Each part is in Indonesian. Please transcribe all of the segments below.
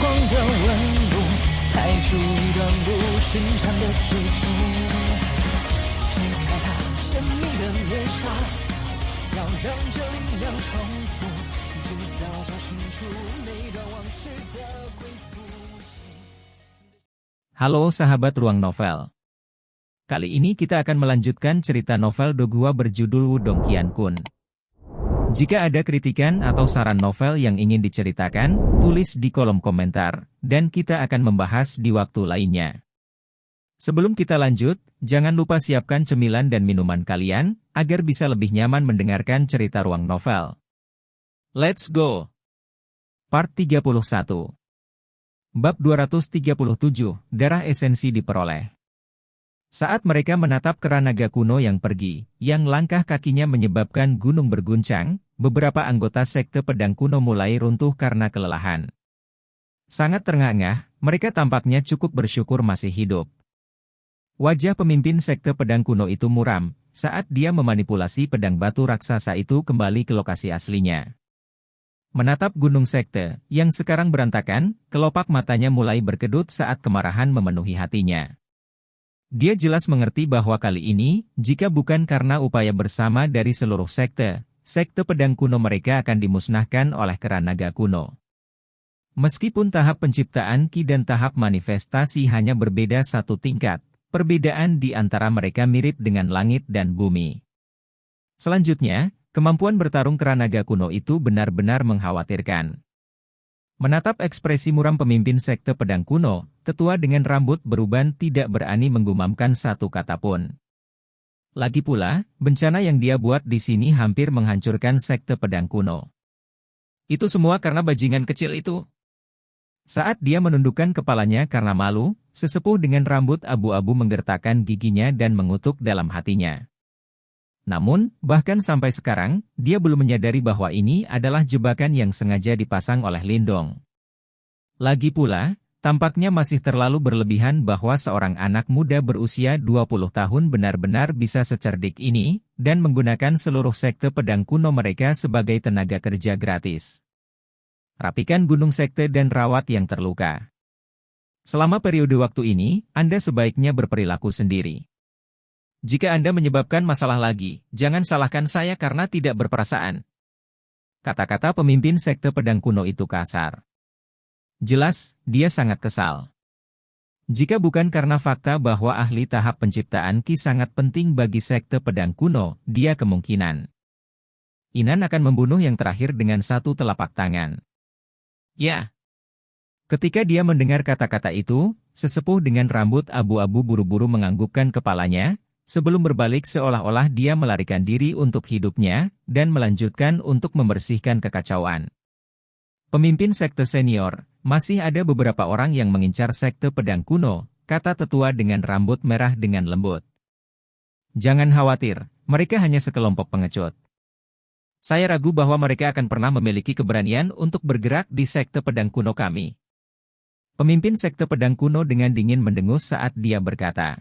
的温度，拍出一段不寻常的追逐。解开它神秘的面纱，要让这力量重复，直到找寻出每段往事的归宿。Halo sahabat Ruang Novel. Kali ini kita akan melanjutkan cerita novel Dogua berjudul Wudong Qiankun. Jika ada kritikan atau saran novel yang ingin diceritakan, tulis di kolom komentar, dan kita akan membahas di waktu lainnya. Sebelum kita lanjut, jangan lupa siapkan cemilan dan minuman kalian, agar bisa lebih nyaman mendengarkan cerita Ruang Novel. Let's go! Part 31. Bab 237, Darah Esensi diperoleh. Saat mereka menatap kera naga kuno yang pergi, yang langkah kakinya menyebabkan gunung berguncang, beberapa anggota sekte pedang kuno mulai runtuh karena kelelahan. Sangat terengah-engah, mereka tampaknya cukup bersyukur masih hidup. Wajah pemimpin sekte pedang kuno itu muram, saat dia memanipulasi pedang batu raksasa itu kembali ke lokasi aslinya. Menatap gunung sekte, yang sekarang berantakan, kelopak matanya mulai berkedut saat kemarahan memenuhi hatinya. Dia jelas mengerti bahwa kali ini, jika bukan karena upaya bersama dari seluruh sekte, sekte pedang kuno mereka akan dimusnahkan oleh kera naga kuno. Meskipun tahap penciptaan Ki dan tahap manifestasi hanya berbeda satu tingkat, perbedaan di antara mereka mirip dengan langit dan bumi. Selanjutnya, kemampuan bertarung kera naga kuno itu benar-benar mengkhawatirkan. Menatap ekspresi muram pemimpin sekte pedang kuno, tetua dengan rambut beruban tidak berani menggumamkan satu kata pun. Lagi pula, bencana yang dia buat di sini hampir menghancurkan sekte pedang kuno. Itu semua karena bajingan kecil itu. Saat dia menundukkan kepalanya karena malu, sesepuh dengan rambut abu-abu menggertakkan giginya dan mengutuk dalam hatinya. Namun, bahkan sampai sekarang, dia belum menyadari bahwa ini adalah jebakan yang sengaja dipasang oleh Lindong. Lagi pula, tampaknya masih terlalu berlebihan bahwa seorang anak muda berusia 20 tahun benar-benar bisa secerdik ini, dan menggunakan seluruh sekte pedang kuno mereka sebagai tenaga kerja gratis. Rapikan gunung sekte dan rawat yang terluka. Selama periode waktu ini, Anda sebaiknya berperilaku sendiri. Jika Anda menyebabkan masalah lagi, jangan salahkan saya karena tidak berperasaan. Kata-kata pemimpin sekte pedang kuno itu kasar. Jelas, dia sangat kesal. Jika bukan karena fakta bahwa ahli tahap penciptaan Ki sangat penting bagi sekte pedang kuno, dia kemungkinan Inan akan membunuh yang terakhir dengan satu telapak tangan. Ya. Ketika dia mendengar kata-kata itu, sesepuh dengan rambut abu-abu buru-buru menganggukkan kepalanya, sebelum berbalik seolah-olah dia melarikan diri untuk hidupnya, dan melanjutkan untuk membersihkan kekacauan. Pemimpin sekte senior, masih ada beberapa orang yang mengincar sekte pedang kuno, kata tetua dengan rambut merah dengan lembut. Jangan khawatir, mereka hanya sekelompok pengecut. Saya ragu bahwa mereka akan pernah memiliki keberanian untuk bergerak di sekte pedang kuno kami. Pemimpin sekte pedang kuno dengan dingin mendengus saat dia berkata.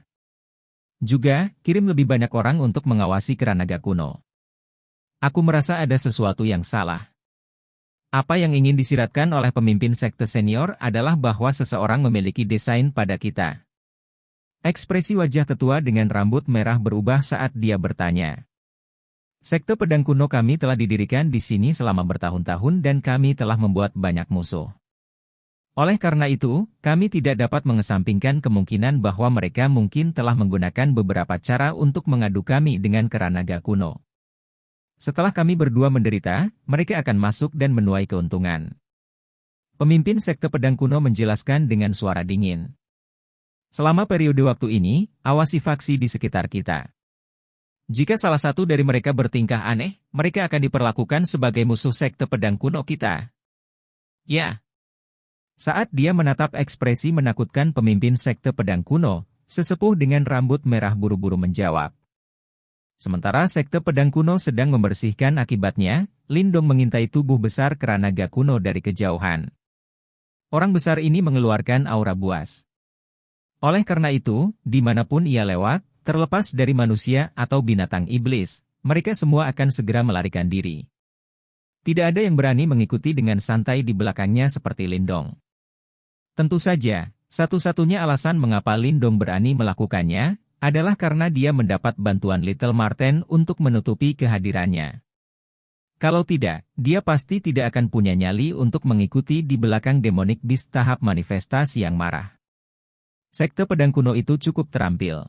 Juga, kirim lebih banyak orang untuk mengawasi kera naga kuno. Aku merasa ada sesuatu yang salah. Apa yang ingin disiratkan oleh pemimpin sekte senior adalah bahwa seseorang memiliki desain pada kita. Ekspresi wajah tetua dengan rambut merah berubah saat dia bertanya. Sekte pedang kuno kami telah didirikan di sini selama bertahun-tahun dan kami telah membuat banyak musuh. Oleh karena itu, kami tidak dapat mengesampingkan kemungkinan bahwa mereka mungkin telah menggunakan beberapa cara untuk mengadu kami dengan kera naga kuno. Setelah kami berdua menderita, mereka akan masuk dan menuai keuntungan. Pemimpin sekte pedang kuno menjelaskan dengan suara dingin. Selama periode waktu ini, awasi faksi di sekitar kita. Jika salah satu dari mereka bertingkah aneh, mereka akan diperlakukan sebagai musuh sekte pedang kuno kita. Ya. Saat dia menatap ekspresi menakutkan pemimpin sekte pedang kuno, sesepuh dengan rambut merah buru-buru menjawab. Sementara sekte pedang kuno sedang membersihkan akibatnya, Lindong mengintai tubuh besar kera naga kuno dari kejauhan. Orang besar ini mengeluarkan aura buas. Oleh karena itu, dimanapun ia lewat, terlepas dari manusia atau binatang iblis, mereka semua akan segera melarikan diri. Tidak ada yang berani mengikuti dengan santai di belakangnya seperti Lindong. Tentu saja, satu-satunya alasan mengapa Lindong berani melakukannya, adalah karena dia mendapat bantuan Little Marten untuk menutupi kehadirannya. Kalau tidak, dia pasti tidak akan punya nyali untuk mengikuti di belakang Demonic Beast tahap manifestasi yang marah. Sekte pedang kuno itu cukup terampil.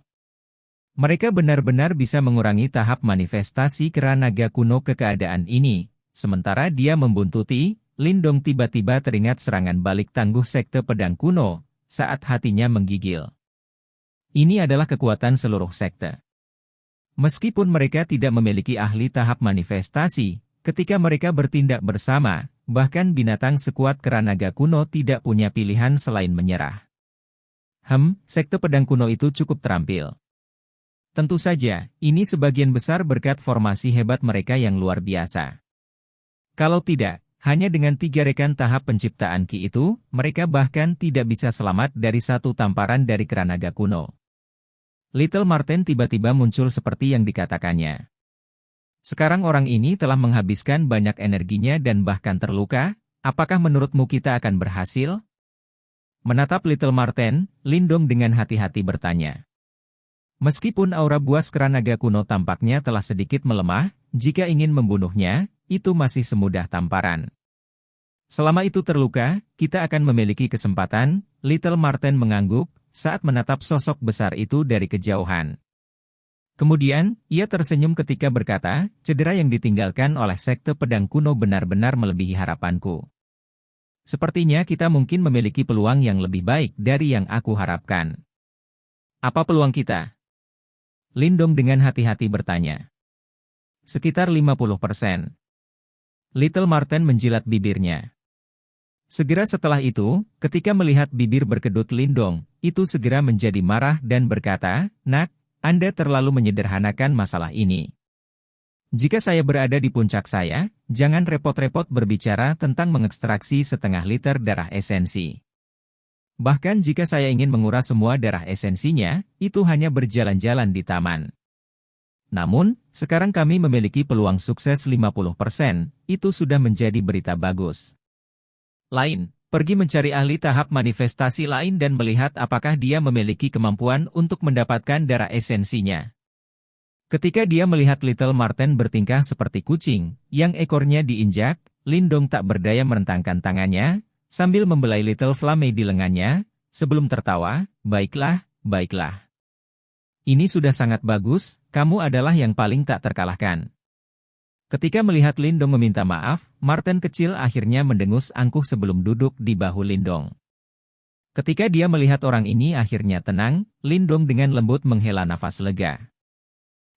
Mereka benar-benar bisa mengurangi tahap manifestasi kera naga kuno ke keadaan ini, sementara dia membuntuti, Lindong tiba-tiba teringat serangan balik tangguh sekte pedang kuno, saat hatinya menggigil. Ini adalah kekuatan seluruh sekte. Meskipun mereka tidak memiliki ahli tahap manifestasi, ketika mereka bertindak bersama, bahkan binatang sekuat kera naga kuno tidak punya pilihan selain menyerah. Sekte pedang kuno itu cukup terampil. Tentu saja, ini sebagian besar berkat formasi hebat mereka yang luar biasa. Kalau tidak, hanya dengan 3 rekan tahap penciptaan Ki itu, mereka bahkan tidak bisa selamat dari satu tamparan dari kera naga kuno. Little Marten tiba-tiba muncul seperti yang dikatakannya. Sekarang orang ini telah menghabiskan banyak energinya dan bahkan terluka, apakah menurutmu kita akan berhasil? Menatap Little Marten, Lindong dengan hati-hati bertanya. Meskipun aura buas kera naga kuno tampaknya telah sedikit melemah, jika ingin membunuhnya, itu masih semudah tamparan. Selama itu terluka, kita akan memiliki kesempatan, Little Marten mengangguk, saat menatap sosok besar itu dari kejauhan. Kemudian, ia tersenyum ketika berkata, cedera yang ditinggalkan oleh sekte pedang kuno benar-benar melebihi harapanku. Sepertinya kita mungkin memiliki peluang yang lebih baik dari yang aku harapkan. Apa peluang kita? Lindong dengan hati-hati bertanya. Sekitar 50%. Little Marten menjilat bibirnya. Segera setelah itu, ketika melihat bibir berkedut Lindong, itu segera menjadi marah dan berkata, "Nak, Anda terlalu menyederhanakan masalah ini. Jika saya berada di puncak saya, jangan repot-repot berbicara tentang mengekstraksi setengah liter darah esensi. Bahkan jika saya ingin menguras semua darah esensinya, itu hanya berjalan-jalan di taman. Namun, sekarang kami memiliki peluang sukses 50%, itu sudah menjadi berita bagus. Pergi mencari ahli tahap manifestasi lain dan melihat apakah dia memiliki kemampuan untuk mendapatkan darah esensinya." Ketika dia melihat Little Marten bertingkah seperti kucing, yang ekornya diinjak, Lindong tak berdaya merentangkan tangannya, sambil membelai Little Flame di lengannya, sebelum tertawa, baiklah. Ini sudah sangat bagus, kamu adalah yang paling tak terkalahkan." Ketika melihat Lindong meminta maaf, Marten kecil akhirnya mendengus angkuh sebelum duduk di bahu Lindong. Ketika dia melihat orang ini akhirnya tenang, Lindong dengan lembut menghela nafas lega.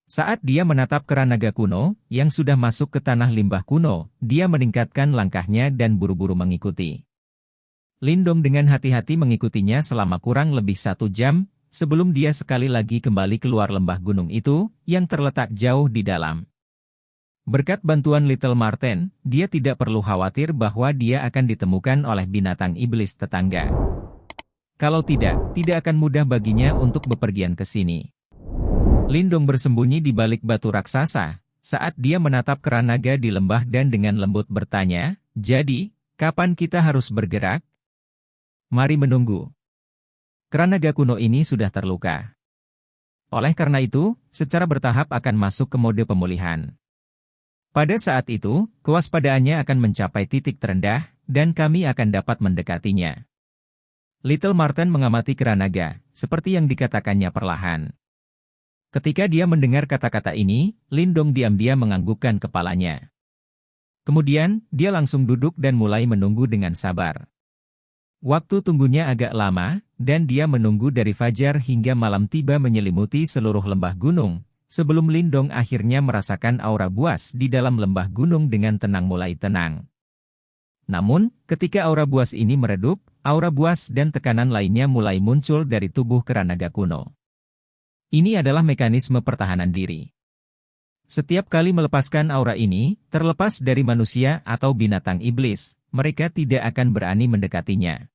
Saat dia menatap kera naga kuno, yang sudah masuk ke tanah limbah kuno, dia meningkatkan langkahnya dan buru-buru mengikuti. Lindong dengan hati-hati mengikutinya selama kurang lebih 1 jam, sebelum dia sekali lagi kembali keluar lembah gunung itu, yang terletak jauh di dalam. Berkat bantuan Little Marten, dia tidak perlu khawatir bahwa dia akan ditemukan oleh binatang iblis tetangga. Kalau tidak akan mudah baginya untuk bepergian ke sini. Lindong bersembunyi di balik batu raksasa, saat dia menatap kera naga di lembah dan dengan lembut bertanya, "Jadi, kapan kita harus bergerak?" "Mari menunggu." Kera naga kuno ini sudah terluka. Oleh karena itu, secara bertahap akan masuk ke mode pemulihan. Pada saat itu, kewaspadaannya akan mencapai titik terendah, dan kami akan dapat mendekatinya. Little Marten mengamati kera naga, seperti yang dikatakannya perlahan. Ketika dia mendengar kata-kata ini, Lindong diam-diam menganggukkan kepalanya. Kemudian, dia langsung duduk dan mulai menunggu dengan sabar. Waktu tunggunya agak lama, dan dia menunggu dari fajar hingga malam tiba menyelimuti seluruh lembah gunung, sebelum Lindong akhirnya merasakan aura buas di dalam lembah gunung dengan tenang mulai tenang. Namun, ketika aura buas ini meredup, aura buas dan tekanan lainnya mulai muncul dari tubuh kera naga kuno. Ini adalah mekanisme pertahanan diri. Setiap kali melepaskan aura ini, terlepas dari manusia atau binatang iblis, mereka tidak akan berani mendekatinya.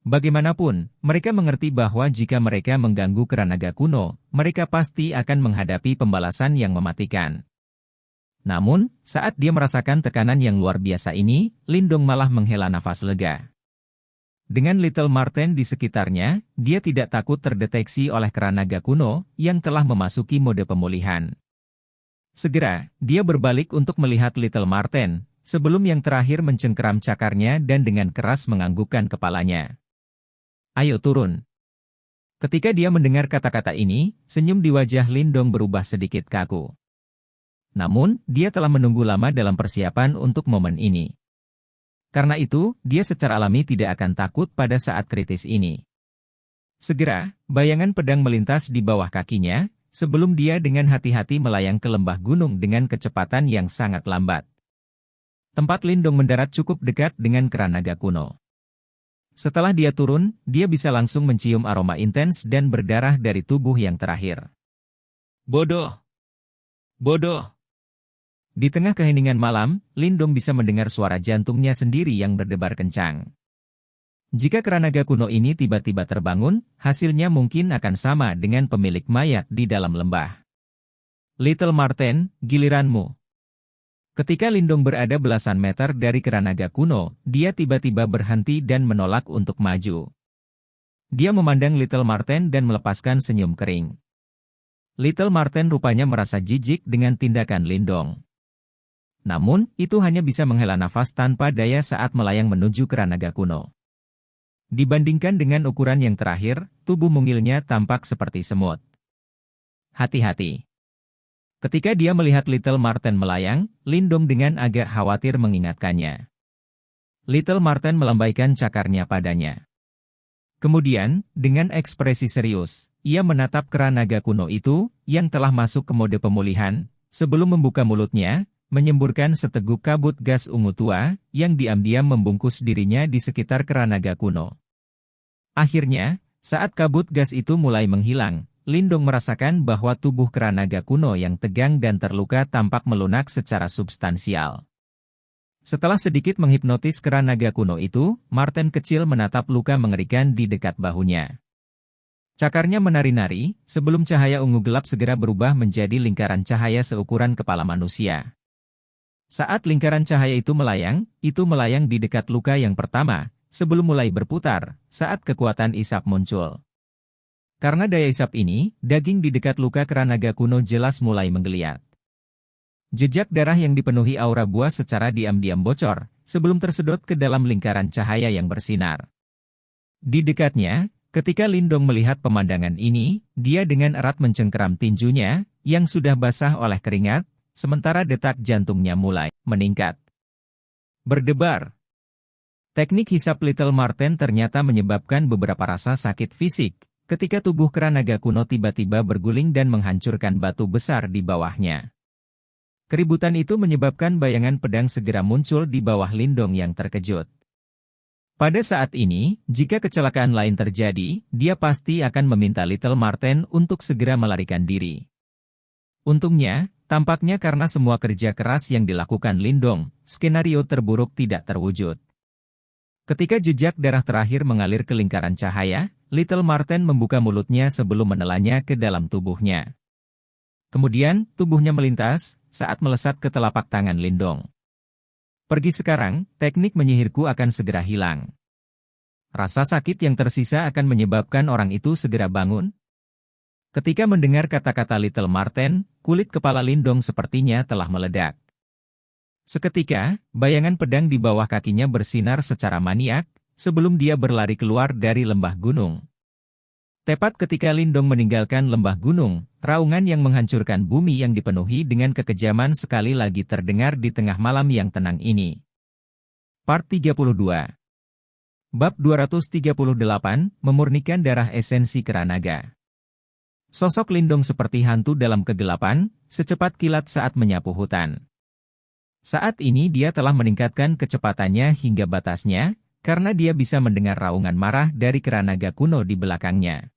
Bagaimanapun, mereka mengerti bahwa jika mereka mengganggu kera naga kuno, mereka pasti akan menghadapi pembalasan yang mematikan. Namun, saat dia merasakan tekanan yang luar biasa ini, Lindong malah menghela nafas lega. Dengan Little Marten di sekitarnya, dia tidak takut terdeteksi oleh kera naga kuno yang telah memasuki mode pemulihan. Segera, dia berbalik untuk melihat Little Marten, sebelum yang terakhir mencengkeram cakarnya dan dengan keras menganggukkan kepalanya. Ayo turun. Ketika dia mendengar kata-kata ini, senyum di wajah Lindong berubah sedikit kaku. Namun, dia telah menunggu lama dalam persiapan untuk momen ini. Karena itu, dia secara alami tidak akan takut pada saat kritis ini. Segera, bayangan pedang melintas di bawah kakinya, sebelum dia dengan hati-hati melayang ke lembah gunung dengan kecepatan yang sangat lambat. Tempat Lindong mendarat cukup dekat dengan kera naga kuno. Setelah dia turun, dia bisa langsung mencium aroma intens dan berdarah dari tubuh yang terakhir. Bodoh! Bodoh! Di tengah keheningan malam, Lindong bisa mendengar suara jantungnya sendiri yang berdebar kencang. Jika kera naga kuno ini tiba-tiba terbangun, hasilnya mungkin akan sama dengan pemilik mayat di dalam lembah. Little Marten, giliranmu. Ketika Lindong berada belasan meter dari kera naga kuno, dia tiba-tiba berhenti dan menolak untuk maju. Dia memandang Little Marten dan melepaskan senyum kering. Little Marten rupanya merasa jijik dengan tindakan Lindong. Namun, itu hanya bisa menghela nafas tanpa daya saat melayang menuju kera naga kuno. Dibandingkan dengan ukuran yang terakhir, tubuh mungilnya tampak seperti semut. Hati-hati. Ketika dia melihat Little Marten melayang, Lindong dengan agak khawatir mengingatkannya. Little Marten melambaikan cakarnya padanya. Kemudian, dengan ekspresi serius, ia menatap kera naga kuno itu, yang telah masuk ke mode pemulihan, sebelum membuka mulutnya, menyemburkan seteguk kabut gas ungu tua, yang diam-diam membungkus dirinya di sekitar kera naga kuno. Akhirnya, saat kabut gas itu mulai menghilang, Lindong merasakan bahwa tubuh kera naga kuno yang tegang dan terluka tampak melunak secara substansial. Setelah sedikit menghipnotis kera naga kuno itu, Marten kecil menatap luka mengerikan di dekat bahunya. Cakarnya menari-nari, sebelum cahaya ungu gelap segera berubah menjadi lingkaran cahaya seukuran kepala manusia. Saat lingkaran cahaya itu melayang di dekat luka yang pertama, sebelum mulai berputar, saat kekuatan isap muncul. Karena daya isap ini, daging di dekat luka kera naga kuno jelas mulai menggeliat. Jejak darah yang dipenuhi aura buas secara diam-diam bocor, sebelum tersedot ke dalam lingkaran cahaya yang bersinar. Di dekatnya, ketika Lindong melihat pemandangan ini, dia dengan erat mencengkeram tinjunya, yang sudah basah oleh keringat, sementara detak jantungnya mulai meningkat. Berdebar. Teknik hisap Little Marten ternyata menyebabkan beberapa rasa sakit fisik, ketika tubuh kera naga kuno tiba-tiba berguling dan menghancurkan batu besar di bawahnya. Keributan itu menyebabkan bayangan pedang segera muncul di bawah Lindong yang terkejut. Pada saat ini, jika kecelakaan lain terjadi, dia pasti akan meminta Little Marten untuk segera melarikan diri. Untungnya, tampaknya karena semua kerja keras yang dilakukan Lindong, skenario terburuk tidak terwujud. Ketika jejak darah terakhir mengalir ke lingkaran cahaya, Little Marten membuka mulutnya sebelum menelannya ke dalam tubuhnya. Kemudian, tubuhnya melintas, saat melesat ke telapak tangan Lindong. Pergi sekarang, teknik menyihirku akan segera hilang. Rasa sakit yang tersisa akan menyebabkan orang itu segera bangun. Ketika mendengar kata-kata Little Marten, kulit kepala Lindong sepertinya telah meledak. Seketika, bayangan pedang di bawah kakinya bersinar secara maniak, sebelum dia berlari keluar dari lembah gunung. Tepat ketika Lindong meninggalkan lembah gunung, raungan yang menghancurkan bumi yang dipenuhi dengan kekejaman sekali lagi terdengar di tengah malam yang tenang ini. Part 32. Bab 238, Memurnikan Darah Esensi Kera Naga. Sosok Lindong seperti hantu dalam kegelapan, secepat kilat saat menyapu hutan. Saat ini dia telah meningkatkan kecepatannya hingga batasnya, karena dia bisa mendengar raungan marah dari kera naga kuno di belakangnya.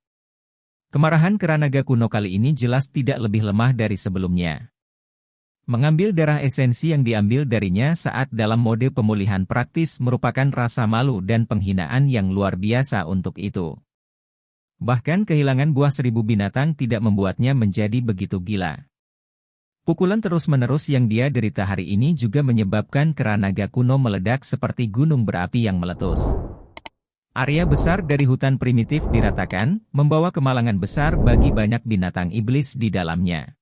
Kemarahan kera naga kuno kali ini jelas tidak lebih lemah dari sebelumnya. Mengambil darah esensi yang diambil darinya saat dalam mode pemulihan praktis merupakan rasa malu dan penghinaan yang luar biasa untuk itu. Bahkan kehilangan buah 1000 binatang tidak membuatnya menjadi begitu gila. Pukulan terus-menerus yang dia derita hari ini juga menyebabkan kera naga kuno meledak seperti gunung berapi yang meletus. Area besar dari hutan primitif diratakan, membawa kemalangan besar bagi banyak binatang iblis di dalamnya.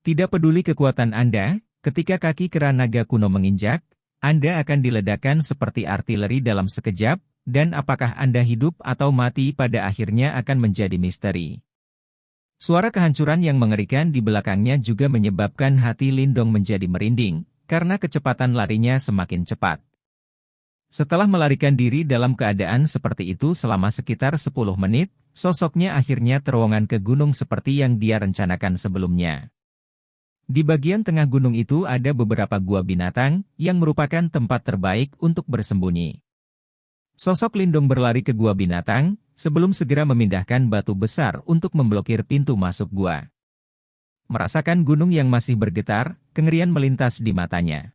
Tidak peduli kekuatan Anda, ketika kaki kera naga kuno menginjak, Anda akan diledakkan seperti artileri dalam sekejap, dan apakah Anda hidup atau mati pada akhirnya akan menjadi misteri. Suara kehancuran yang mengerikan di belakangnya juga menyebabkan hati Lindong menjadi merinding, karena kecepatan larinya semakin cepat. Setelah melarikan diri dalam keadaan seperti itu selama sekitar 10 menit, sosoknya akhirnya terowongan ke gunung seperti yang dia rencanakan sebelumnya. Di bagian tengah gunung itu ada beberapa gua binatang, yang merupakan tempat terbaik untuk bersembunyi. Sosok Lindong berlari ke gua binatang, sebelum segera memindahkan batu besar untuk memblokir pintu masuk gua. Merasakan gunung yang masih bergetar, kengerian melintas di matanya.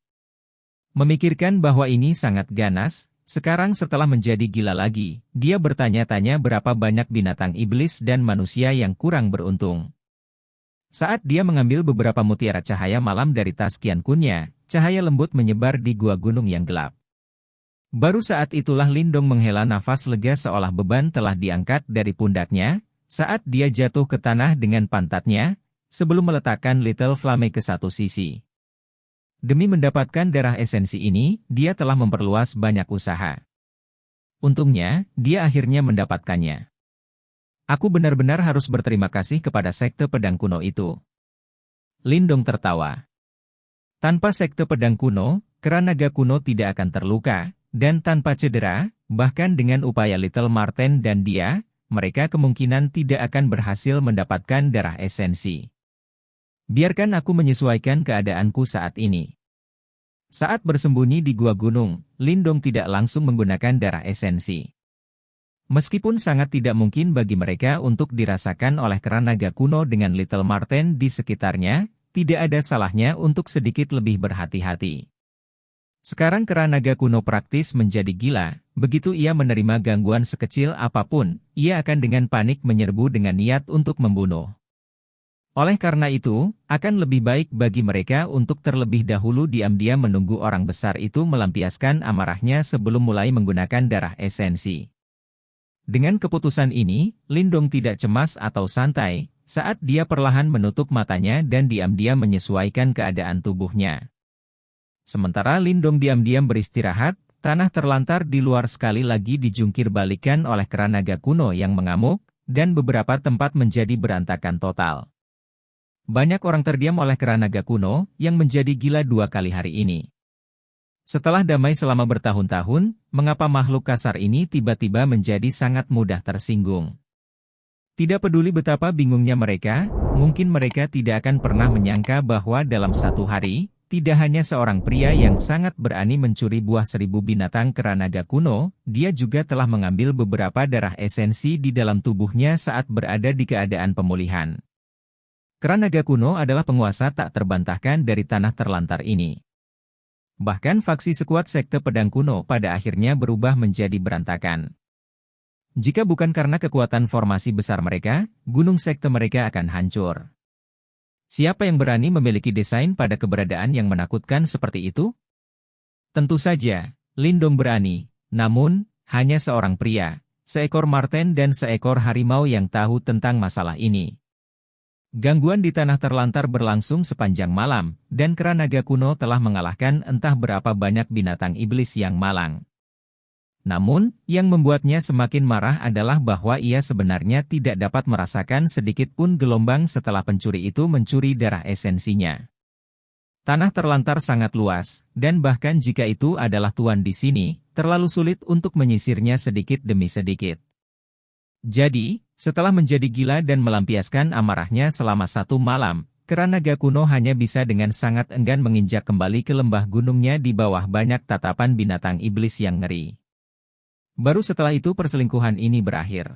Memikirkan bahwa ini sangat ganas, sekarang setelah menjadi gila lagi, dia bertanya-tanya berapa banyak binatang iblis dan manusia yang kurang beruntung. Saat dia mengambil beberapa mutiara cahaya malam dari tas Qian Kunnya, cahaya lembut menyebar di gua gunung yang gelap. Baru saat itulah Lindong menghela nafas lega seolah beban telah diangkat dari pundaknya, saat dia jatuh ke tanah dengan pantatnya, sebelum meletakkan Little Flame ke satu sisi. Demi mendapatkan darah esensi ini, dia telah memperluas banyak usaha. Untungnya, dia akhirnya mendapatkannya. Aku benar-benar harus berterima kasih kepada sekte pedang kuno itu. Lindong tertawa. Tanpa sekte pedang kuno, kera naga kuno tidak akan terluka, dan tanpa cedera, bahkan dengan upaya Little Marten dan dia, mereka kemungkinan tidak akan berhasil mendapatkan darah esensi. Biarkan aku menyesuaikan keadaanku saat ini. Saat bersembunyi di gua gunung, Lindong tidak langsung menggunakan darah esensi. Meskipun sangat tidak mungkin bagi mereka untuk dirasakan oleh kera naga kuno dengan Little Marten di sekitarnya, tidak ada salahnya untuk sedikit lebih berhati-hati. Sekarang kera naga kuno praktis menjadi gila, begitu ia menerima gangguan sekecil apapun, ia akan dengan panik menyerbu dengan niat untuk membunuh. Oleh karena itu, akan lebih baik bagi mereka untuk terlebih dahulu diam-diam menunggu orang besar itu melampiaskan amarahnya sebelum mulai menggunakan darah esensi. Dengan keputusan ini, Lindong tidak cemas atau santai, saat dia perlahan menutup matanya dan diam-diam menyesuaikan keadaan tubuhnya. Sementara Lindong diam-diam beristirahat, tanah terlantar di luar sekali lagi dijungkir balikan oleh kera naga kuno yang mengamuk, dan beberapa tempat menjadi berantakan total. Banyak orang terdiam oleh kera naga kuno, yang menjadi gila 2 kali hari ini. Setelah damai selama bertahun-tahun, mengapa makhluk kasar ini tiba-tiba menjadi sangat mudah tersinggung? Tidak peduli betapa bingungnya mereka, mungkin mereka tidak akan pernah menyangka bahwa dalam satu hari, tidak hanya seorang pria yang sangat berani mencuri buah 1000 binatang kera naga kuno, dia juga telah mengambil beberapa darah esensi di dalam tubuhnya saat berada di keadaan pemulihan. Kera naga kuno adalah penguasa tak terbantahkan dari tanah terlantar ini. Bahkan faksi sekuat sekte pedang kuno pada akhirnya berubah menjadi berantakan. Jika bukan karena kekuatan formasi besar mereka, gunung sekte mereka akan hancur. Siapa yang berani memiliki desain pada keberadaan yang menakutkan seperti itu? Tentu saja, Lindong berani, namun, hanya seorang pria, seekor marten dan seekor harimau yang tahu tentang masalah ini. Gangguan di tanah terlantar berlangsung sepanjang malam, dan kera naga kuno telah mengalahkan entah berapa banyak binatang iblis yang malang. Namun, yang membuatnya semakin marah adalah bahwa ia sebenarnya tidak dapat merasakan sedikit pun gelombang setelah pencuri itu mencuri darah esensinya. Tanah terlantar sangat luas, dan bahkan jika itu adalah tuan di sini, terlalu sulit untuk menyisirnya sedikit demi sedikit. Jadi, setelah menjadi gila dan melampiaskan amarahnya selama 1 malam, kera naga kuno hanya bisa dengan sangat enggan menginjak kembali ke lembah gunungnya di bawah banyak tatapan binatang iblis yang ngeri. Baru setelah itu perselingkuhan ini berakhir.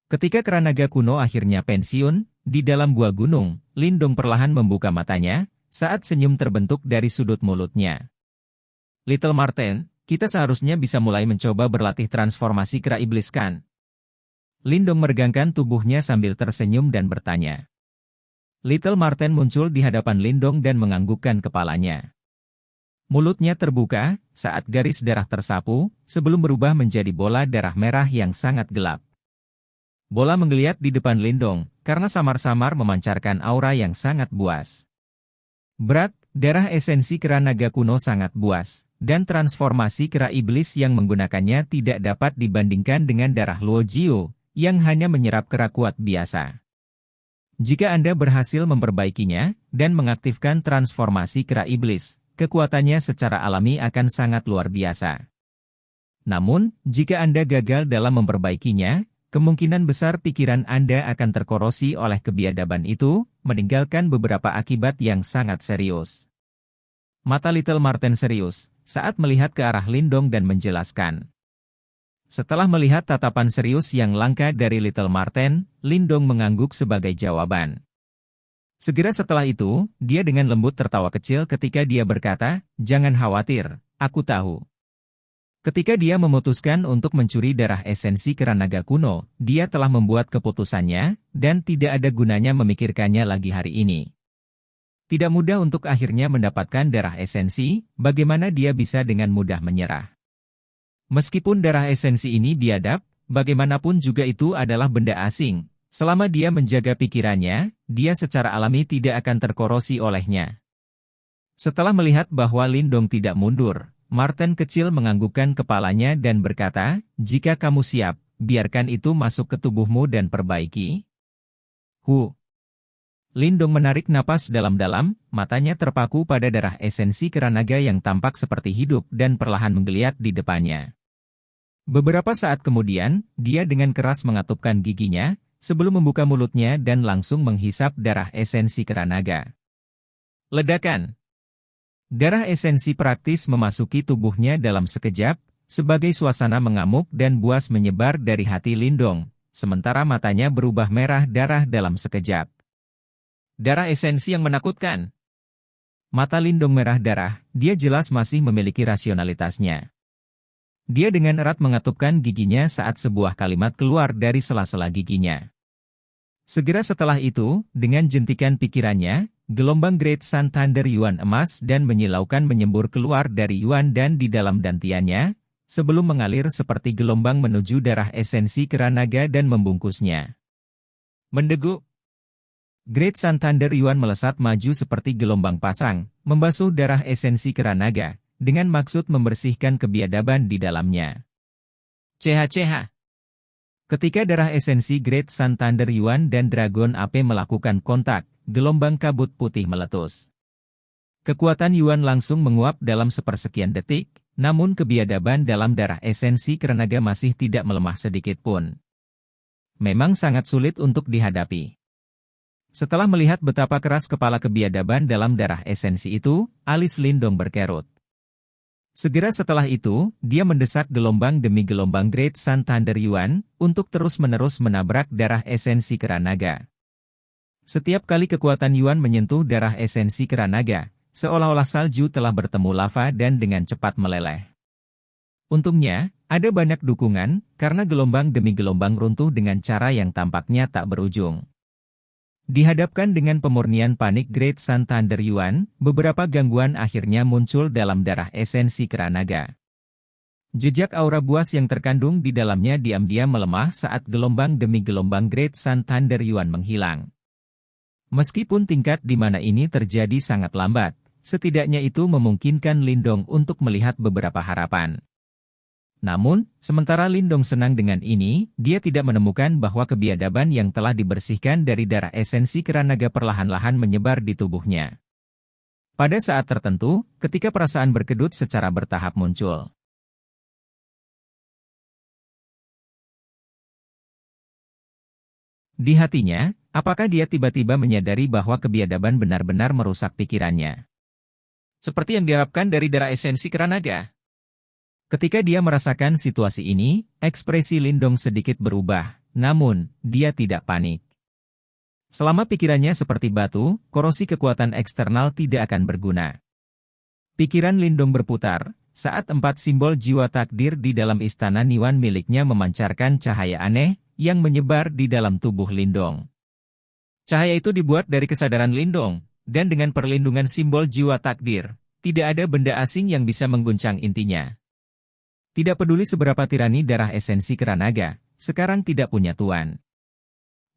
Ketika kera naga kuno akhirnya pensiun, di dalam gua gunung, Lindong perlahan membuka matanya, saat senyum terbentuk dari sudut mulutnya. Little Marten, kita seharusnya bisa mulai mencoba berlatih transformasi kera iblis kan? Lindong meregangkan tubuhnya sambil tersenyum dan bertanya. Little Marten muncul di hadapan Lindong dan menganggukkan kepalanya. Mulutnya terbuka saat garis darah tersapu, sebelum berubah menjadi bola darah merah yang sangat gelap. Bola menggeliat di depan Lindong, karena samar-samar memancarkan aura yang sangat buas. Berat, darah esensi kera naga kuno sangat buas, dan transformasi kera iblis yang menggunakannya tidak dapat dibandingkan dengan darah Luo Jiu, yang hanya menyerap kera kuat biasa. Jika Anda berhasil memperbaikinya, dan mengaktifkan transformasi kera iblis, kekuatannya secara alami akan sangat luar biasa. Namun, jika Anda gagal dalam memperbaikinya, kemungkinan besar pikiran Anda akan terkorosi oleh kebiadaban itu, meninggalkan beberapa akibat yang sangat serius. Mata Little Marten serius, saat melihat ke arah Lindong dan menjelaskan. Setelah melihat tatapan serius yang langka dari Little Marten, Lindong mengangguk sebagai jawaban. Segera setelah itu, dia dengan lembut tertawa kecil ketika dia berkata, "Jangan khawatir, aku tahu." Ketika dia memutuskan untuk mencuri darah esensi kera naga kuno, dia telah membuat keputusannya, dan tidak ada gunanya memikirkannya lagi hari ini. Tidak mudah untuk akhirnya mendapatkan darah esensi, bagaimana dia bisa dengan mudah menyerah. Meskipun darah esensi ini biadab, bagaimanapun juga itu adalah benda asing. Selama dia menjaga pikirannya, dia secara alami tidak akan terkorosi olehnya. Setelah melihat bahwa Lindong tidak mundur, Marten kecil menganggukkan kepalanya dan berkata, "Jika kamu siap, biarkan itu masuk ke tubuhmu dan perbaiki." Lindong menarik napas dalam-dalam, matanya terpaku pada darah esensi kera naga yang tampak seperti hidup dan perlahan menggeliat di depannya. Beberapa saat kemudian, dia dengan keras mengatupkan giginya, sebelum membuka mulutnya dan langsung menghisap darah esensi kera naga. Ledakan. Darah esensi praktis memasuki tubuhnya dalam sekejap, sebagai suasana mengamuk dan buas menyebar dari hati Lindong, sementara matanya berubah merah darah dalam sekejap. Darah esensi yang menakutkan. Mata Lindong merah darah, dia jelas masih memiliki rasionalitasnya. Dia dengan erat mengatupkan giginya saat sebuah kalimat keluar dari sela-sela giginya. Segera setelah itu, dengan jentikan pikirannya, gelombang Great Sun Thunder Yuan emas dan menyilaukan menyembur keluar dari Yuan dan di dalam dantiannya, sebelum mengalir seperti gelombang menuju darah esensi kera naga dan membungkusnya. Mendeguk. Great Sun Thunder Yuan melesat maju seperti gelombang pasang, membasuh darah esensi kera naga, dengan maksud membersihkan kebiadaban di dalamnya. CH. Ketika darah esensi Great Sun Thunder Yuan dan Dragon Ape melakukan kontak, gelombang kabut putih meletus. Kekuatan Yuan langsung menguap dalam sepersekian detik, namun kebiadaban dalam darah esensi kera naga masih tidak melemah sedikit pun. Memang sangat sulit untuk dihadapi. Setelah melihat betapa keras kepala kebiadaban dalam darah esensi itu, alis Lindong berkerut. Segera setelah itu, dia mendesak gelombang demi gelombang Great Sun Thunder Yuan, untuk terus-menerus menabrak darah esensi kera naga. Setiap kali kekuatan Yuan menyentuh darah esensi kera naga, seolah-olah salju telah bertemu lava dan dengan cepat meleleh. Untungnya, ada banyak dukungan, karena gelombang demi gelombang runtuh dengan cara yang tampaknya tak berujung. Dihadapkan dengan pemurnian panik Great Sun Thunder Yuan, beberapa gangguan akhirnya muncul dalam darah esensi kera naga. Jejak aura buas yang terkandung di dalamnya diam-diam melemah saat gelombang demi gelombang Great Sun Thunder Yuan menghilang. Meskipun tingkat di mana ini terjadi sangat lambat, setidaknya itu memungkinkan Lindong untuk melihat beberapa harapan. Namun, sementara Lindong senang dengan ini, dia tidak menemukan bahwa kebiadaban yang telah dibersihkan dari darah esensi kera naga perlahan-lahan menyebar di tubuhnya. Pada saat tertentu, ketika perasaan berkedut secara bertahap muncul. Di hatinya, apakah dia tiba-tiba menyadari bahwa kebiadaban benar-benar merusak pikirannya? Seperti yang diharapkan dari darah esensi kera naga. Ketika dia merasakan situasi ini, ekspresi Lindong sedikit berubah, namun, dia tidak panik. Selama pikirannya seperti batu, korosi kekuatan eksternal tidak akan berguna. Pikiran Lindong berputar, saat 4 simbol jiwa takdir di dalam istana Niwan miliknya memancarkan cahaya aneh, yang menyebar di dalam tubuh Lindong. Cahaya itu dibuat dari kesadaran Lindong, dan dengan perlindungan simbol jiwa takdir, Tidak ada benda asing yang bisa mengguncang intinya. Tidak peduli seberapa tirani darah esensi kera naga, sekarang tidak punya tuan.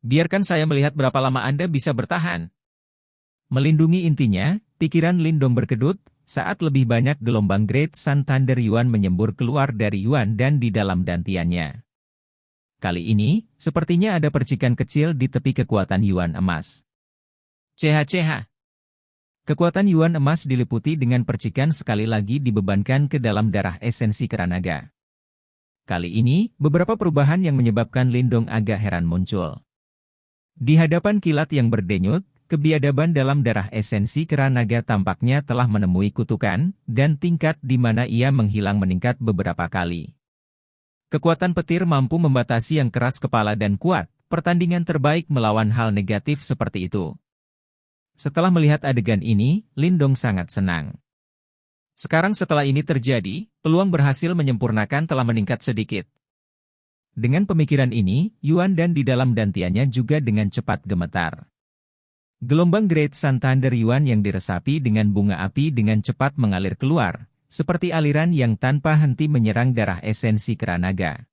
Biarkan saya melihat berapa lama Anda bisa bertahan. Melindungi intinya, pikiran Lindong berkedut, saat lebih banyak gelombang Great Sun Thunder Yuan menyembur keluar dari Yuan dan di dalam dantiannya. Kali ini, sepertinya ada percikan kecil di tepi kekuatan Yuan emas. CH. Kekuatan Yuan emas diliputi dengan percikan sekali lagi dibebankan ke dalam darah esensi kera naga. Kali ini, beberapa perubahan yang menyebabkan Lindong agak heran muncul. Di hadapan kilat yang berdenyut, kebiadaban dalam darah esensi kera naga tampaknya telah menemui kutukan, dan tingkat di mana ia menghilang meningkat beberapa kali. Kekuatan petir mampu membatasi yang keras kepala dan kuat, pertandingan terbaik melawan hal negatif seperti itu. Setelah melihat adegan ini, Lindong sangat senang. Sekarang setelah ini terjadi, peluang berhasil menyempurnakan telah meningkat sedikit. Dengan pemikiran ini, Yuan dan di dalam dantiannya juga dengan cepat gemetar. Gelombang Great Sun Thunder Yuan yang diresapi dengan bunga api dengan cepat mengalir keluar, seperti aliran yang tanpa henti menyerang darah esensi kera naga.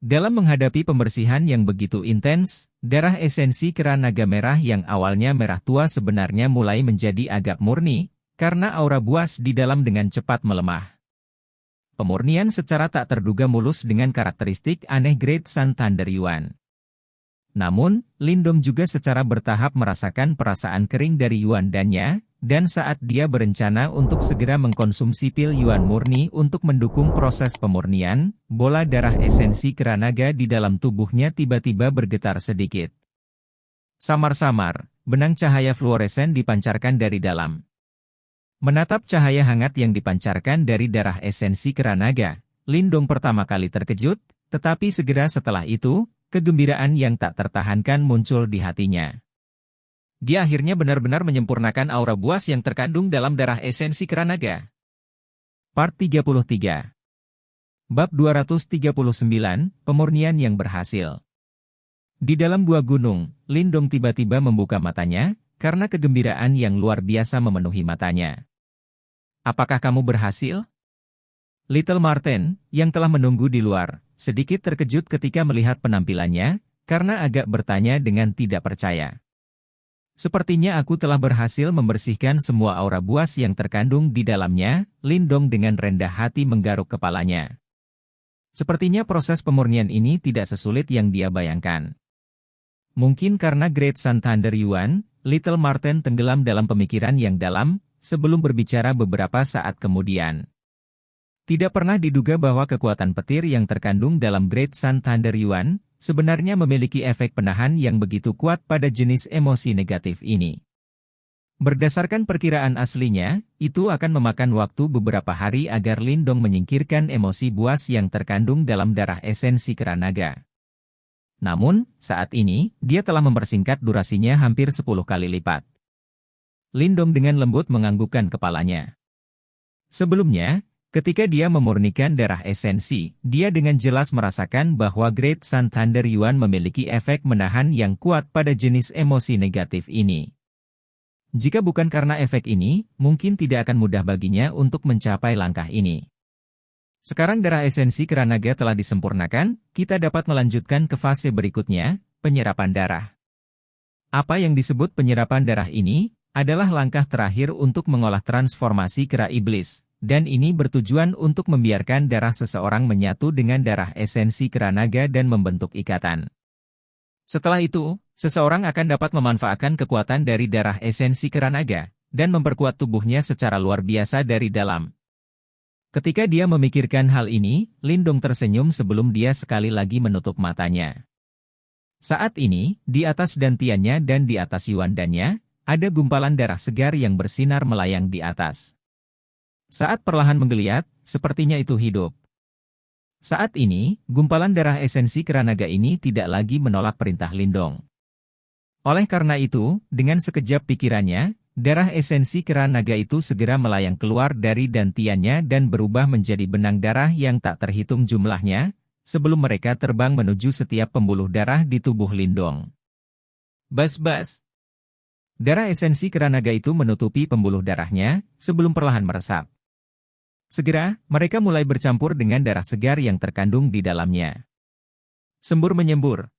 Dalam menghadapi pembersihan yang begitu intens, darah esensi kera naga merah yang awalnya merah tua sebenarnya mulai menjadi agak murni, karena aura buas di dalam dengan cepat melemah. Pemurnian secara tak terduga mulus dengan karakteristik aneh Great Sun Thunder Yuan. Namun, Lindong juga secara bertahap merasakan perasaan kering dari Yuan dannya, dan saat dia berencana untuk segera mengkonsumsi pil Yuan murni untuk mendukung proses pemurnian, bola darah esensi kera naga di dalam tubuhnya tiba-tiba bergetar sedikit. Samar-samar, benang cahaya fluoresen dipancarkan dari dalam. Menatap cahaya hangat yang dipancarkan dari darah esensi kera naga, Lindong pertama kali terkejut, tetapi segera setelah itu, kegembiraan yang tak tertahankan muncul di hatinya. Dia akhirnya benar-benar menyempurnakan aura buas yang terkandung dalam darah esensi kera naga. Part 33. Bab 239, Pemurnian yang berhasil. Di dalam gua gunung, Lindong tiba-tiba membuka matanya, karena kegembiraan yang luar biasa memenuhi matanya. Apakah kamu berhasil? Little Marten, yang telah menunggu di luar, sedikit terkejut ketika melihat penampilannya, karena agak bertanya dengan tidak percaya. Sepertinya aku telah berhasil membersihkan semua aura buas yang terkandung di dalamnya, Lindong dengan rendah hati menggaruk kepalanya. Sepertinya proses pemurnian ini tidak sesulit yang dia bayangkan. Mungkin karena Great Sun Thunder Yuan, Little Marten tenggelam dalam pemikiran yang dalam, sebelum berbicara beberapa saat kemudian. Tidak pernah diduga bahwa kekuatan petir yang terkandung dalam Great Sun Thunder Yuan, sebenarnya memiliki efek penahan yang begitu kuat pada jenis emosi negatif ini. Berdasarkan perkiraan aslinya, itu akan memakan waktu beberapa hari agar Lindong menyingkirkan emosi buas yang terkandung dalam darah esensi kera naga. Namun, saat ini, dia telah mempersingkat durasinya hampir 10 kali lipat. Lindong dengan lembut menganggukkan kepalanya. Sebelumnya, ketika dia memurnikan darah esensi, dia dengan jelas merasakan bahwa Great Sun Thunder Yuan memiliki efek menahan yang kuat pada jenis emosi negatif ini. Jika bukan karena efek ini, mungkin tidak akan mudah baginya untuk mencapai langkah ini. Sekarang darah esensi kera naga telah disempurnakan, kita dapat melanjutkan ke fase berikutnya, penyerapan darah. Apa yang disebut penyerapan darah ini, adalah langkah terakhir untuk mengolah transformasi kera iblis, dan ini bertujuan untuk membiarkan darah seseorang menyatu dengan darah esensi kera naga dan membentuk ikatan. Setelah itu, seseorang akan dapat memanfaatkan kekuatan dari darah esensi kera naga, dan memperkuat tubuhnya secara luar biasa dari dalam. Ketika dia memikirkan hal ini, Lindong tersenyum sebelum dia sekali lagi menutup matanya. Saat ini, di atas dantiannya dan di atas Yuan dannya, ada gumpalan darah segar yang bersinar melayang di atas. Saat perlahan menggeliat, sepertinya itu hidup. Saat ini, gumpalan darah esensi kera naga ini tidak lagi menolak perintah Lindong. Oleh karena itu, dengan sekejap pikirannya, darah esensi kera naga itu segera melayang keluar dari dantiannya dan berubah menjadi benang darah yang tak terhitung jumlahnya, sebelum mereka terbang menuju setiap pembuluh darah di tubuh Lindong. Bas-bas. Darah esensi kera naga itu menutupi pembuluh darahnya, sebelum perlahan meresap. Segera, mereka mulai bercampur dengan darah segar yang terkandung di dalamnya. Sembur menyembur.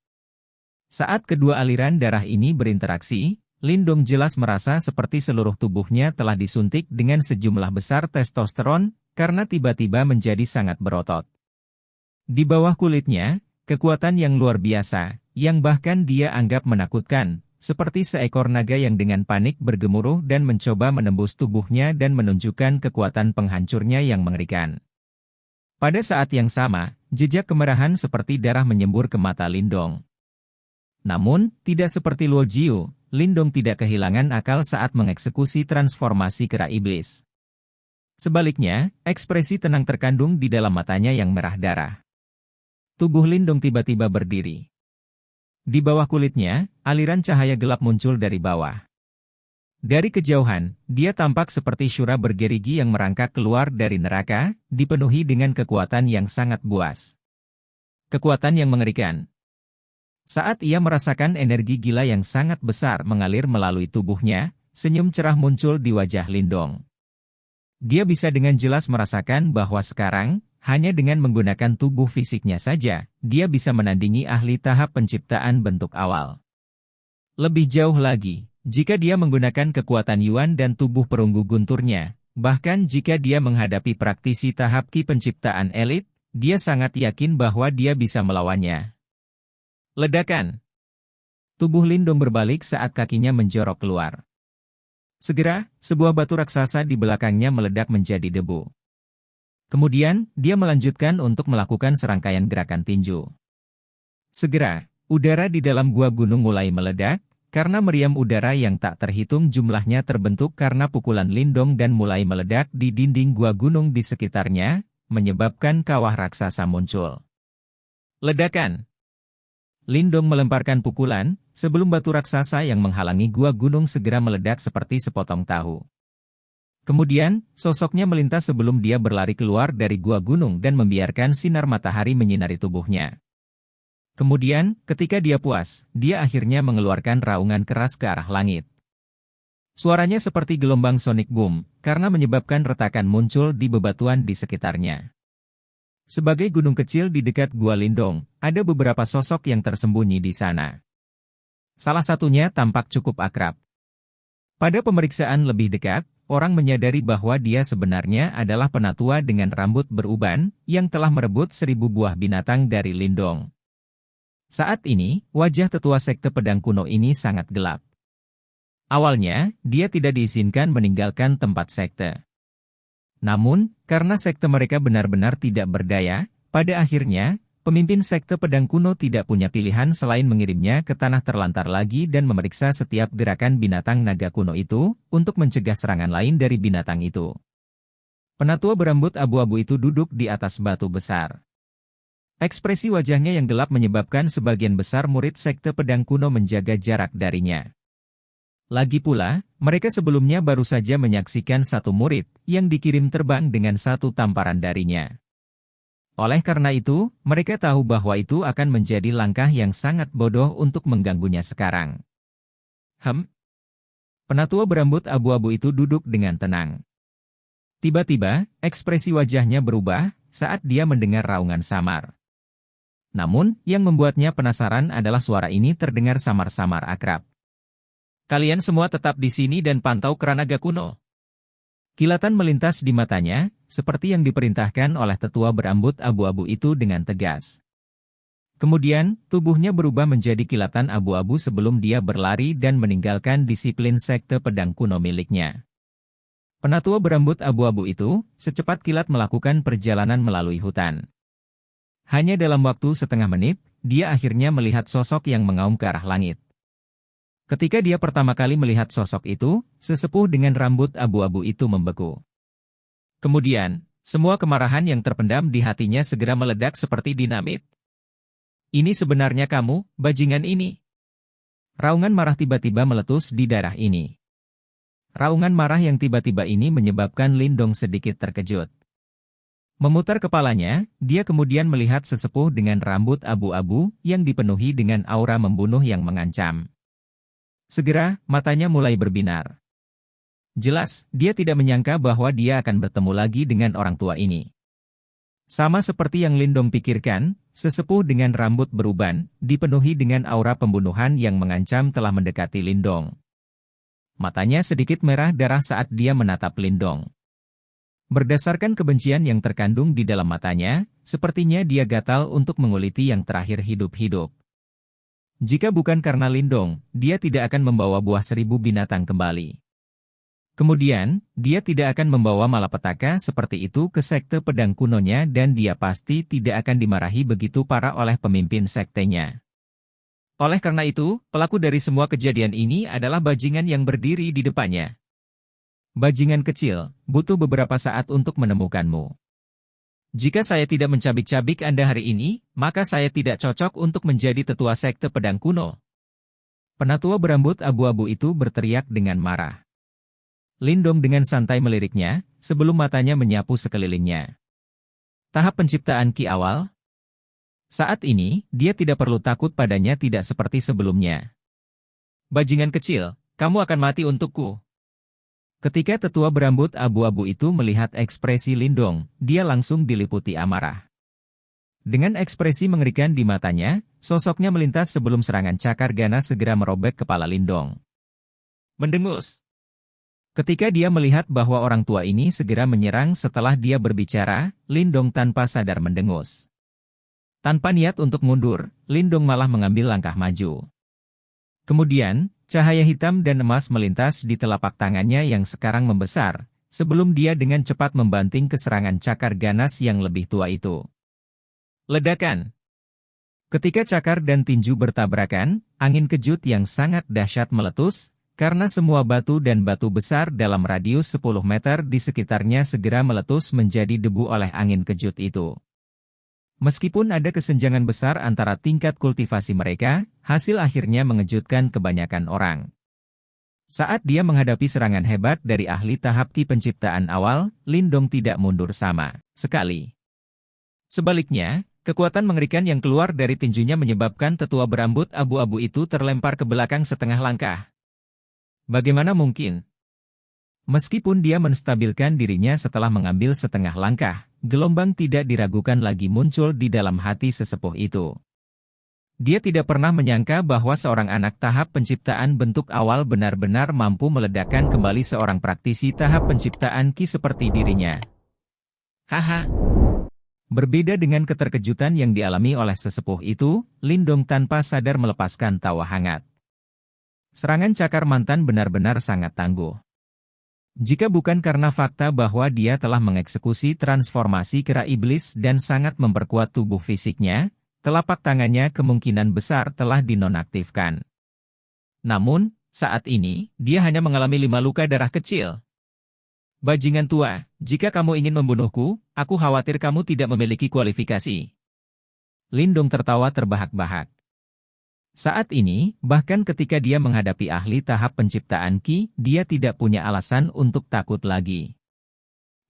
Saat kedua aliran darah ini berinteraksi, Lindong jelas merasa seperti seluruh tubuhnya telah disuntik dengan sejumlah besar testosteron, karena tiba-tiba menjadi sangat berotot. Di bawah kulitnya, kekuatan yang luar biasa, yang bahkan dia anggap menakutkan, seperti seekor naga yang dengan panik bergemuruh dan mencoba menembus tubuhnya dan menunjukkan kekuatan penghancurnya yang mengerikan. Pada saat yang sama, jejak kemerahan seperti darah menyembur ke mata Lindong. Namun, tidak seperti Luo Jiu, Lindong tidak kehilangan akal saat mengeksekusi transformasi kera iblis. Sebaliknya, ekspresi tenang terkandung di dalam matanya yang merah darah. Tubuh Lindong tiba-tiba berdiri. Di bawah kulitnya, aliran cahaya gelap muncul dari bawah. Dari kejauhan, dia tampak seperti Syura bergerigi yang merangkak keluar dari neraka, dipenuhi dengan kekuatan yang sangat buas. Kekuatan yang mengerikan. Saat ia merasakan energi gila yang sangat besar mengalir melalui tubuhnya, senyum cerah muncul di wajah Lindong. Dia bisa dengan jelas merasakan bahwa sekarang, hanya dengan menggunakan tubuh fisiknya saja, dia bisa menandingi ahli tahap penciptaan bentuk awal. Lebih jauh lagi, jika dia menggunakan kekuatan Yuan dan tubuh perunggu gunturnya, bahkan jika dia menghadapi praktisi tahap Ki penciptaan elit, dia sangat yakin bahwa dia bisa melawannya. Ledakan. Tubuh Lindong berbalik saat kakinya menjorok keluar. Segera, sebuah batu raksasa di belakangnya meledak menjadi debu. Kemudian, dia melanjutkan untuk melakukan serangkaian gerakan tinju. Segera, udara di dalam gua gunung mulai meledak, karena meriam udara yang tak terhitung jumlahnya terbentuk karena pukulan Lindong dan mulai meledak di dinding gua gunung di sekitarnya, menyebabkan kawah raksasa muncul. Ledakan. Lindong melemparkan pukulan, sebelum batu raksasa yang menghalangi gua gunung segera meledak seperti sepotong tahu. Kemudian, sosoknya melintas sebelum dia berlari keluar dari gua gunung dan membiarkan sinar matahari menyinari tubuhnya. Kemudian, ketika dia puas, dia akhirnya mengeluarkan raungan keras ke arah langit. Suaranya seperti gelombang sonic boom, karena menyebabkan retakan muncul di bebatuan di sekitarnya. Sebagai gunung kecil di dekat Gua Lindong, ada beberapa sosok yang tersembunyi di sana. Salah satunya tampak cukup akrab. Pada pemeriksaan lebih dekat, orang menyadari bahwa dia sebenarnya adalah penatua dengan rambut beruban, yang telah merebut 1000 buah binatang dari Lindong. Saat ini, wajah tetua sekte pedang kuno ini sangat gelap. Awalnya, dia tidak diizinkan meninggalkan tempat sekte. Namun, karena sekte mereka benar-benar tidak berdaya, pada akhirnya, pemimpin sekte pedang kuno tidak punya pilihan selain mengirimnya ke tanah terlantar lagi dan memeriksa setiap gerakan binatang naga kuno itu, untuk mencegah serangan lain dari binatang itu. Penatua berambut abu-abu itu duduk di atas batu besar. Ekspresi wajahnya yang gelap menyebabkan sebagian besar murid sekte pedang kuno menjaga jarak darinya. Lagi pula, mereka sebelumnya baru saja menyaksikan satu murid, yang dikirim terbang dengan satu tamparan darinya. Oleh karena itu, mereka tahu bahwa itu akan menjadi langkah yang sangat bodoh untuk mengganggunya sekarang. Penatua berambut abu-abu itu duduk dengan tenang. Tiba-tiba, ekspresi wajahnya berubah, saat dia mendengar raungan samar. Namun, yang membuatnya penasaran adalah suara ini terdengar samar-samar akrab. Kalian semua tetap di sini dan pantau kera naga kuno. Kilatan melintas di matanya, seperti yang diperintahkan oleh tetua berambut abu-abu itu dengan tegas. Kemudian, tubuhnya berubah menjadi kilatan abu-abu sebelum dia berlari dan meninggalkan disiplin sekte pedang kuno miliknya. Penatua berambut abu-abu itu, secepat kilat melakukan perjalanan melalui hutan. Hanya dalam waktu setengah menit, dia akhirnya melihat sosok yang mengaum ke arah langit. Ketika dia pertama kali melihat sosok itu, sesepuh dengan rambut abu-abu itu membeku. Kemudian, semua kemarahan yang terpendam di hatinya segera meledak seperti dinamit. Ini sebenarnya kamu, bajingan ini. Raungan marah tiba-tiba meletus di daerah ini. Raungan marah yang tiba-tiba ini menyebabkan Lindong sedikit terkejut. Memutar kepalanya, dia kemudian melihat sesepuh dengan rambut abu-abu yang dipenuhi dengan aura membunuh yang mengancam. Segera, matanya mulai berbinar. Jelas, dia tidak menyangka bahwa dia akan bertemu lagi dengan orang tua ini. Sama seperti yang Lindong pikirkan, sesepuh dengan rambut beruban, dipenuhi dengan aura pembunuhan yang mengancam telah mendekati Lindong. Matanya sedikit merah darah saat dia menatap Lindong. Berdasarkan kebencian yang terkandung di dalam matanya, sepertinya dia gatal untuk menguliti yang terakhir hidup-hidup. Jika bukan karena Lindong, dia tidak akan membawa buah 1000 binatang kembali. Kemudian, dia tidak akan membawa malapetaka seperti itu ke sekte pedang kunonya dan dia pasti tidak akan dimarahi begitu parah oleh pemimpin sektenya. Oleh karena itu, pelaku dari semua kejadian ini adalah bajingan yang berdiri di depannya. Bajingan kecil, butuh beberapa saat untuk menemukanmu. Jika saya tidak mencabik-cabik Anda hari ini, maka saya tidak cocok untuk menjadi tetua sekte pedang kuno. Penatua berambut abu-abu itu berteriak dengan marah. Lindong dengan santai meliriknya, sebelum matanya menyapu sekelilingnya. Tahap penciptaan Ki awal. Saat ini, dia tidak perlu takut padanya tidak seperti sebelumnya. Bajingan kecil, kamu akan mati untukku. Ketika tetua berambut abu-abu itu melihat ekspresi Lindong, dia langsung diliputi amarah. Dengan ekspresi mengerikan di matanya, sosoknya melintas sebelum serangan cakar ganas segera merobek kepala Lindong. Mendengus. Ketika dia melihat bahwa orang tua ini segera menyerang setelah dia berbicara, Lindong tanpa sadar mendengus. Tanpa niat untuk mundur, Lindong malah mengambil langkah maju. Kemudian, cahaya hitam dan emas melintas di telapak tangannya yang sekarang membesar, sebelum dia dengan cepat membanting ke serangan cakar ganas yang lebih tua itu. Ledakan. Ketika cakar dan tinju bertabrakan, angin kejut yang sangat dahsyat meletus, karena semua batu dan batu besar dalam radius 10 meter di sekitarnya segera meletus menjadi debu oleh angin kejut itu. Meskipun ada kesenjangan besar antara tingkat kultivasi mereka, hasil akhirnya mengejutkan kebanyakan orang. Saat dia menghadapi serangan hebat dari ahli tahap Ki penciptaan awal, Lindong tidak mundur sama sekali. Sebaliknya, kekuatan mengerikan yang keluar dari tinjunya menyebabkan tetua berambut abu-abu itu terlempar ke belakang setengah langkah. Bagaimana mungkin? Meskipun dia menstabilkan dirinya setelah mengambil setengah langkah, gelombang tidak diragukan lagi muncul di dalam hati sesepuh itu. Dia tidak pernah menyangka bahwa seorang anak tahap penciptaan bentuk awal benar-benar mampu meledakkan kembali seorang praktisi tahap penciptaan Ki seperti dirinya. Haha. Berbeda dengan keterkejutan yang dialami oleh sesepuh itu, Lindong tanpa sadar melepaskan tawa hangat. Serangan cakar mantan benar-benar sangat tangguh. Jika bukan karena fakta bahwa dia telah mengeksekusi transformasi kera iblis dan sangat memperkuat tubuh fisiknya, telapak tangannya kemungkinan besar telah dinonaktifkan. Namun, saat ini, dia hanya mengalami 5 luka darah kecil. Bajingan tua, jika kamu ingin membunuhku, aku khawatir kamu tidak memiliki kualifikasi. Lindong tertawa terbahak-bahak. Saat ini, bahkan ketika dia menghadapi ahli tahap penciptaan Ki, dia tidak punya alasan untuk takut lagi.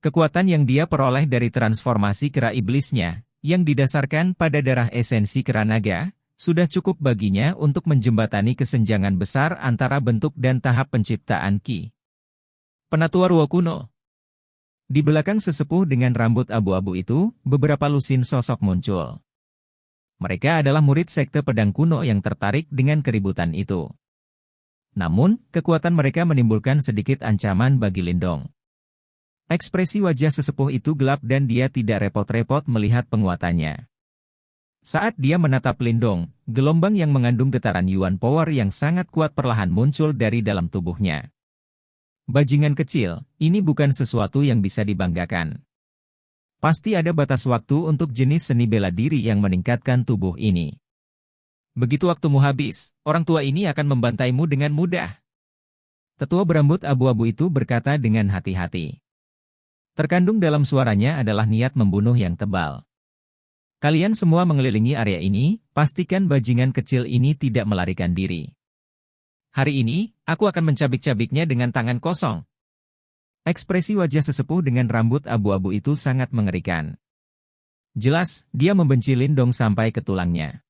Kekuatan yang dia peroleh dari transformasi kera iblisnya, yang didasarkan pada darah esensi kera naga, sudah cukup baginya untuk menjembatani kesenjangan besar antara bentuk dan tahap penciptaan Ki. Penatua Ruo kuno. Di belakang sesepuh dengan rambut abu-abu itu, beberapa lusin sosok muncul. Mereka adalah murid sekte pedang kuno yang tertarik dengan keributan itu. Namun, kekuatan mereka menimbulkan sedikit ancaman bagi Lindong. Ekspresi wajah sesepuh itu gelap dan dia tidak repot-repot melihat penguatannya. Saat dia menatap Lindong, gelombang yang mengandung getaran Yuan Power yang sangat kuat perlahan muncul dari dalam tubuhnya. Bajingan kecil, ini bukan sesuatu yang bisa dibanggakan. Pasti ada batas waktu untuk jenis seni bela diri yang meningkatkan tubuh ini. Begitu waktumu habis, orang tua ini akan membantaimu dengan mudah. Tetua berambut abu-abu itu berkata dengan hati-hati. Terkandung dalam suaranya adalah niat membunuh yang tebal. Kalian semua mengelilingi area ini, pastikan bajingan kecil ini tidak melarikan diri. Hari ini, aku akan mencabik-cabiknya dengan tangan kosong. Ekspresi wajah sesepuh dengan rambut abu-abu itu sangat mengerikan. Jelas, dia membenci Lindong sampai ke tulangnya.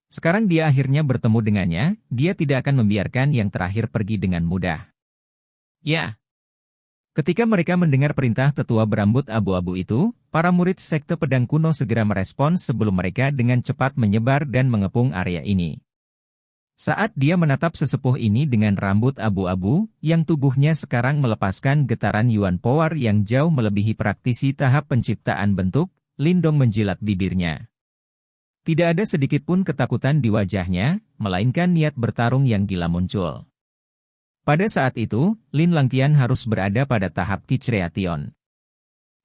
Sekarang dia akhirnya bertemu dengannya, dia tidak akan membiarkan yang terakhir pergi dengan mudah. Ya. Ketika mereka mendengar perintah tetua berambut abu-abu itu, para murid sekte pedang kuno segera merespons sebelum mereka dengan cepat menyebar dan mengepung area ini. Saat dia menatap sesepuh ini dengan rambut abu-abu, yang tubuhnya sekarang melepaskan getaran Yuan Power yang jauh melebihi praktisi tahap penciptaan bentuk, Lin Dong menjilat bibirnya. Tidak ada sedikit pun ketakutan di wajahnya, melainkan niat bertarung yang gila muncul. Pada saat itu, Lin Langtian harus berada pada tahap Kicreation.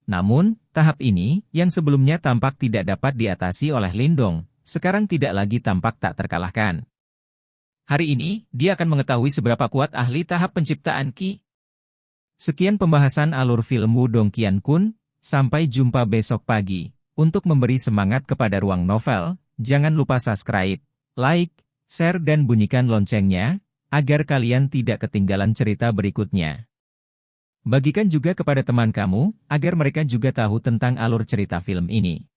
Namun, tahap ini, yang sebelumnya tampak tidak dapat diatasi oleh Lin Dong, sekarang tidak lagi tampak tak terkalahkan. Hari ini, dia akan mengetahui seberapa kuat ahli tahap penciptaan Qi. Sekian pembahasan alur film Wudong Qiankun, sampai jumpa besok pagi. Untuk memberi semangat kepada Ruang Novel, jangan lupa subscribe, like, share dan bunyikan loncengnya, agar kalian tidak ketinggalan cerita berikutnya. Bagikan juga kepada teman kamu, agar mereka juga tahu tentang alur cerita film ini.